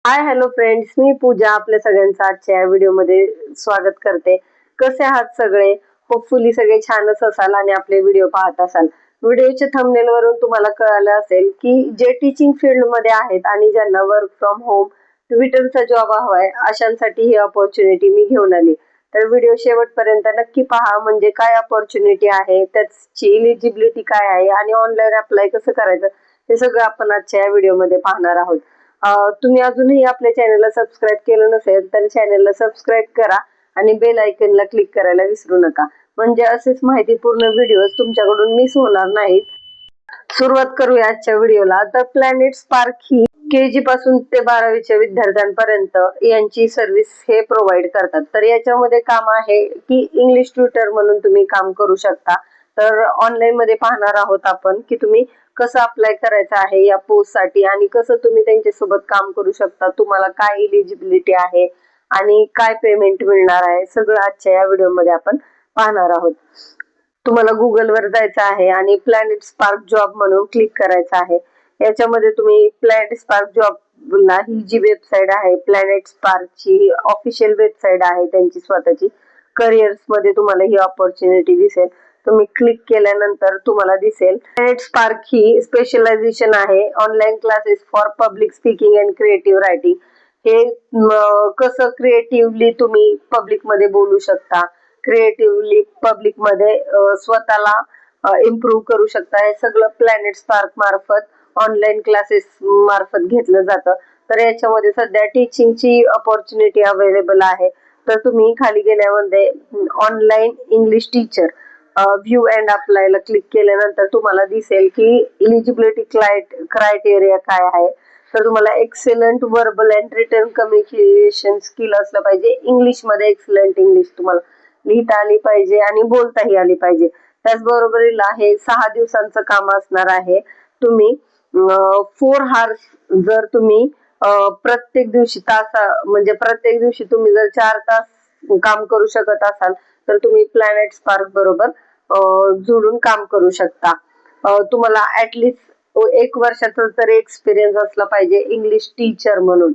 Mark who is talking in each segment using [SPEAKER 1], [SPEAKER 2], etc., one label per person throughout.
[SPEAKER 1] Hi hello friends, मी पूजा आपल्या सगळ्यांचं आजच्या या व्हिडिओमध्ये स्वागत करते. कसे आहात सगळे? होपफुली सगळे छानच असाल आणि आपले व्हिडिओ पाहत असाल. व्हिडिओच्या थंबनेल वरून तुम्हाला कळालं असेल की जे टीचिंग फील्ड मध्ये आहेत आणि ज्यांना वर्क फ्रॉम होम ट्विटरचा जॉब हवाय अशांसाठी ही अपॉर्च्युनिटी मी घेऊन आली. तर व्हिडिओ शेवटपर्यंत नक्की पहा, म्हणजे काय अपॉर्च्युनिटी आहे, त्याची एलिजिबिलिटी काय आहे आणि ऑनलाईन अप्लाय कसं करायचं हे सगळं आपण आजच्या या व्हिडिओमध्ये पाहणार आहोत. तुम्ही अजूनही आपल्या चॅनलला सबस्क्राईब केलं नसेल तर चॅनलला सबस्क्राईब करा आणि बेल आयकनला क्लिक करायला विसरू नका, म्हणजे असेच माहितीपूर्ण व्हिडिओ तुमच्याकडून मिस होणार नाहीत. सुरुवात करूया आजच्या व्हिडिओला. तर प्लॅनेट स्पार्क ही KG पासून ते 12वीच्या विद्यार्थ्यांपर्यंत यांची सर्व्हिस हे प्रोव्हाइड करतात. तर याच्यामध्ये काम आहे की इंग्लिश ट्युटर म्हणून तुम्ही काम करू शकता. तर ऑनलाईन मध्ये पाहणार आहोत आपण की तुम्ही कसं अप्लाय करायचं आहे या पोस्ट साठी आणि कसं तुम्ही त्यांच्यासोबत काम करू शकता, तुम्हाला काय एलिजिबिलिटी आहे आणि काय पेमेंट मिळणार आहे, सगळं आजच्या या व्हिडिओमध्ये आपण पाहणार आहोत. तुम्हाला गुगलवर जायचं आहे आणि प्लॅनेट स्पार्क जॉब म्हणून क्लिक करायचं आहे. याच्यामध्ये तुम्ही प्लॅनेट स्पार्क जॉबला ही जी वेबसाईट आहे, प्लॅनेट स्पार्कची ऑफिशियल वेबसाईट आहे त्यांची स्वतःची. करिअर्स मध्ये तुम्हाला ही अपॉर्च्युनिटी दिसेल. तुम्ही क्लिक केल्यानंतर तुम्हाला दिसेल प्लॅनेट स्पार्क ही स्पेशलायझेशन आहे online classes for public speaking and creative writing. हे कसं क्रिएटिव्हली तुम्ही पब्लिक मध्ये बोलू शकता, क्रिएटिव्हली पब्लिक मध्ये स्वतःला इम्प्रूव्ह करू शकता, हे सगळं प्लॅनेट स्पार्क मार्फत ऑनलाईन क्लासेस मार्फत घेतलं जातं. तर याच्यामध्ये सध्या टीचिंगची अपॉर्च्युनिटी अवेलेबल आहे. तर तुम्ही खाली गेल्यामध्ये online English teacher view and अप्लायला क्लिक केल्यानंतर तुम्हाला दिसेल की इलिजिबिलिटी क्रायटेरिया काय आहे. तर तुम्हाला excellent verbal and written communication skill असलं पाहिजे. इंग्लिश मध्ये एक्सलंट इंग्लिश तुम्हाला लिहिता आली पाहिजे आणि बोलताही आली पाहिजे. त्याचबरोबरीला हे 6 दिवसांचं काम असणार आहे. तुम्ही 4 हार्स जर तुम्ही प्रत्येक दिवशी म्हणजे प्रत्येक दिवशी तुम्ही जर 4 तास काम करू शकत असाल तर तुम्ही प्लॅनेट स्पार्क बरोबर जोडून काम करू शकता. तुम्हाला ऍटलिस्ट 1 वर्षाचा तरी एक्सपिरियन्स असला पाहिजे इंग्लिश टीचर म्हणून.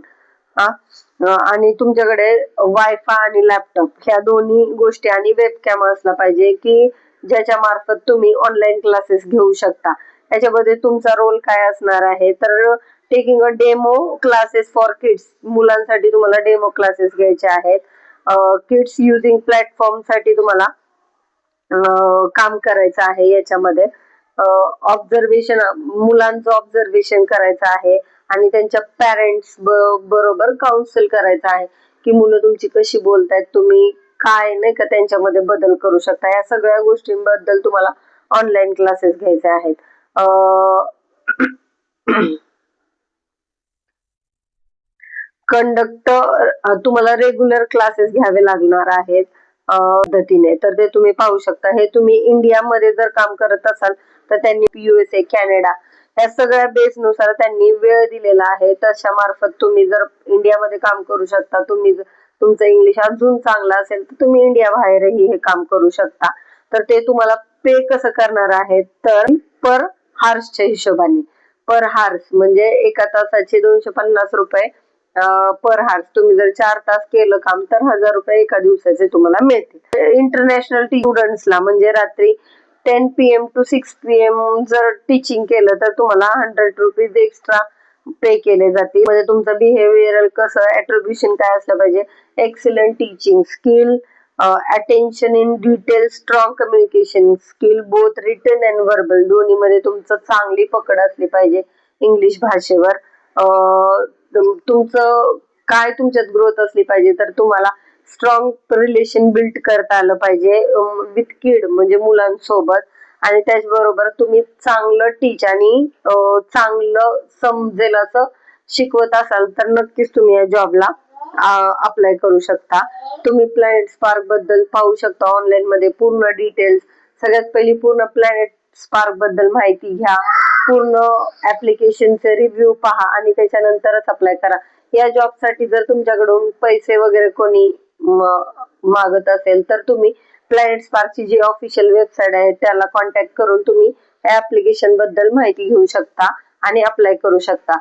[SPEAKER 1] आणि तुमच्याकडे वायफाय आणि लॅपटॉप ह्या दोन्ही गोष्टी आणि वेबकॅम असला पाहिजे की ज्याच्या मार्फत तुम्ही ऑनलाईन क्लासेस घेऊ शकता. याच्यामध्ये तुमचा रोल काय असणार आहे, तर taking a demo classes for kids, मुलांसाठी तुम्हाला डेमो क्लासेस घ्यायचे आहेत. किड्स युजिंग प्लॅटफॉर्म साठी तुम्हाला काम करायचं आहे. याच्यामध्ये ऑब्झर्वेशन, मुलांचं ऑब्झर्वेशन करायचं आहे आणि त्यांच्या पॅरेंट्स बरोबर काउन्सिल करायचं आहे की मुलं तुमची कशी बोलतायत, तुम्ही काय नाही का त्यांच्यामध्ये बदल करू शकता. या सगळ्या गोष्टींबद्दल तुम्हाला ऑनलाईन क्लासेस घ्यायचे आहेत. कंडक्टर तुम्हाला रेग्युलर क्लासेस घ्यावे लागणार आहेत पद्धतीने. तर ते तुम्ही पाहू शकता. हे तुम्ही इंडियामध्ये जर काम करत असाल तर त्यांनी USA, कॅनडा या सगळ्या बेसनुसार त्यांनी वेळ दिलेला आहे. तशा मार्फत तुम्ही जर इंडियामध्ये काम करू शकता, तुम्ही तुमचं इंग्लिश अजून चांगलं असेल तर तुम्ही इंडिया बाहेरही हे काम करू शकता. तर ते तुम्हाला पे कसं करणार आहे, तर पर हार्सच्या हिशोबाने. पर हार्स म्हणजे एका तासाचे 250 रुपये पर हार्स. तुम्ही जर 4 तास केलं काम तर 1000 रुपये एका दिवसाचे तुम्हाला मिळतील. इंटरनॅशनल स्टुडंट्सला म्हणजे रात्री 10 PM to 6 PM जर टीचिंग केलं तर तुम्हाला 100 रुपीज एक्स्ट्रा पे केले जातील. म्हणजे तुमचं बिहेवियरल कसं, ॲट्रिब्युशन काय असलं पाहिजे, excellent teaching skill, attention in detail, strong communication skill both written and verbal, दोन्ही मध्ये तुमचं चांगली पकड असली पाहिजे इंग्लिश भाषेवर. तुमचं काय तुमच्यात ग्रोथ असली पाहिजे, तर तुम्हाला स्ट्रॉंग रिलेशन बिल्ड करता आलं पाहिजे विथ किड म्हणजे मुलांसोबत. आणि त्याचबरोबर तुम्ही चांगलं टीच आणि चांगलं समजेल असं शिकवत असाल तर नक्कीच तुम्ही या जॉबला अप्लाय करू शकता. तुम्ही प्लॅनेट स्पार्क बद्दल पाहू शकता ऑनलाईन मध्ये पूर्ण डिटेल्स. सगळ्यात पहिली पूर्ण प्लॅनेट स्पार्क बद्दल माहिती घ्या, पूर्ण ऍप्लिकेशनचे रिव्ह्यू पहा आणि त्याच्यानंतरच अप्लाय करा. या जॉब साठी जर तुमच्याकडून पैसे वगैरे कोणी मागत असेल तर तुम्ही प्लॅनेट स्पार्कची जी ऑफिशियल वेबसाईट आहे त्याला कॉन्टॅक्ट करून तुम्ही ऍप्लिकेशन बद्दल माहिती घेऊ शकता आणि अप्लाय करू शकता.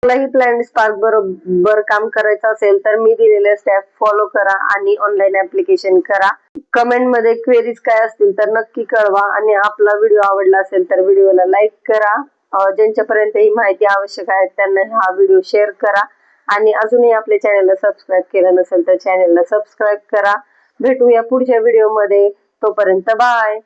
[SPEAKER 1] मलाही प्लॅन स्पार्क बरोबर काम करायचं असेल तर मी दिलेले स्टेप फॉलो करा आणि ऑनलाईन ऍप्लिकेशन करा. कमेंट मध्ये क्वेरीज काय असतील तर नक्की कळवा आणि आपला व्हिडिओ आवडला असेल तर व्हिडिओला लाईक करा. ज्यांच्यापर्यंत ही माहिती आवश्यक आहे त्यांना हा व्हिडिओ शेअर करा आणि अजूनही आपल्या चॅनलला सबस्क्राईब केलं नसेल तर चॅनलला सबस्क्राईब करा. भेटूया पुढच्या व्हिडिओ मध्ये. तोपर्यंत बाय.